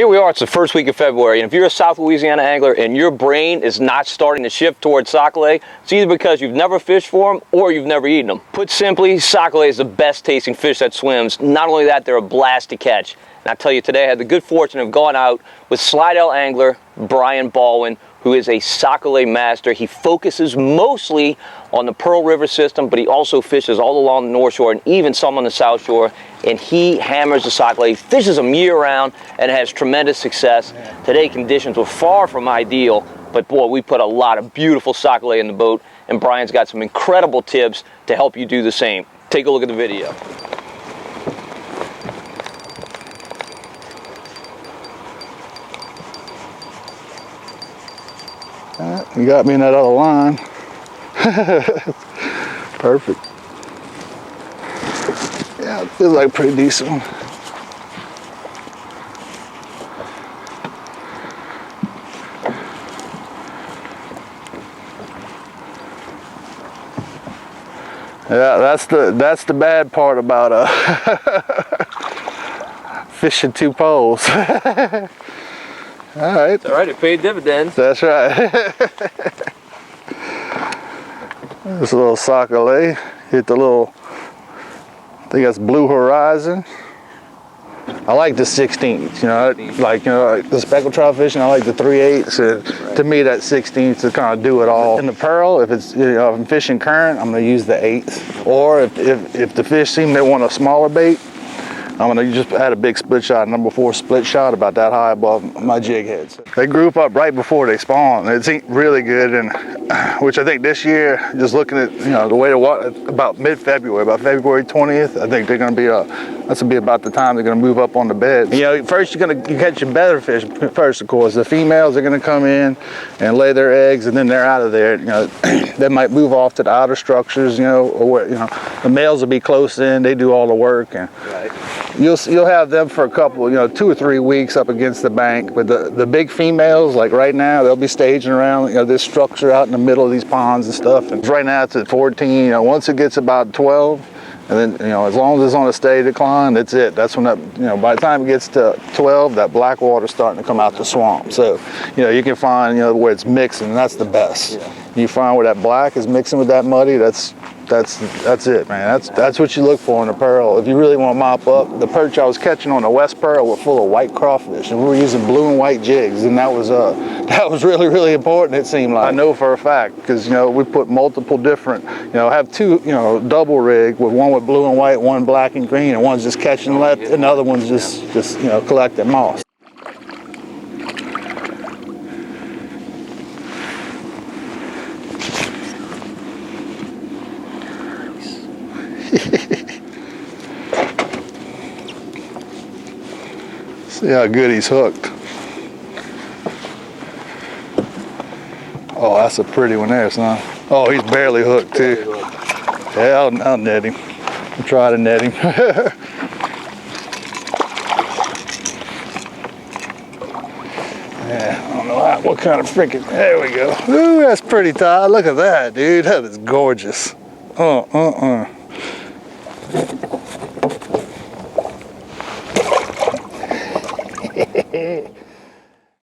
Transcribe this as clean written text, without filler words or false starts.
Here we are, it's the first week of February, and if you're a South Louisiana angler and your brain is not starting to shift towards sac-a-lait, it's either because you've never fished for them or you've never eaten them. Put simply, sac-a-lait is the best tasting fish that swims. Not only that, they're a blast to catch. And I tell you, today I had the good fortune of going out with Slidell angler Brian Baldwin, who is a sac-a-lait master. He focuses mostly on the Pearl River system, but he also fishes all along the North Shore and even some on the South Shore. And he hammers the sac-a-lait, fishes them year-round, and has tremendous success. Today conditions were far from ideal, but boy, we put a lot of beautiful sac-a-lait in the boat, and Brian's got some incredible tips to help you do the same. Take a look at the video. You got me in that other line. Perfect. Yeah, it feels like a pretty decent one. Yeah, that's the bad part about fishing two poles. All right. It's all right, it paid dividends. That's right. This little sac-a-lait hit the little, I think that's Blue Horizon. I like the 16ths, like the speckled trout fishing, I like the 3/8, and right. To me that 16th to kind of do it all. In the Pearl, if it's if I'm fishing current, I'm gonna use the 8th. Or if the fish seem they want a smaller bait, I'm gonna just add a big split shot, number 4 split shot, about that high above my jig heads. They group up right before they spawn. It's really good, and which I think this year, just looking at the way the water, about mid-February, about February 20th, I think they're gonna be that's gonna be about the time they're gonna move up on the bed. First you catch your better fish first, of course. The females are gonna come in and lay their eggs, and then they're out of there. They might move off to the outer structures, or where the males will be close in. They do all the work, and right. You'll have them for a couple, 2 or 3 weeks up against the bank. But the big females, like right now, they'll be staging around this structure out in the middle of these ponds and stuff. And right now it's at 14. Once it gets about 12, and then as long as it's on a steady decline, that's it. That's when that by the time it gets to 12, that black water's starting to come out the swamp. So you can find where it's mixing, and that's the best. Yeah. You find where that black is mixing with that muddy, that's it, man. That's what you look for in a Pearl. If you really want to mop up, the perch I was catching on the West Pearl were full of white crawfish, and we were using blue and white jigs, and that was really, really important, it seemed like. I know for a fact, because we put multiple different, have 2 double rig, with one with blue and white, one black and green, and one's just catching left, and the other one's just collecting moss. See how good he's hooked. Oh, that's a pretty one there, son. Oh, he's barely hooked too. Yeah, I'll net him. I'll try to net him. Yeah, I don't know what kind of freaking, there we go. Ooh, that's pretty tight. Look at that, dude. That is gorgeous.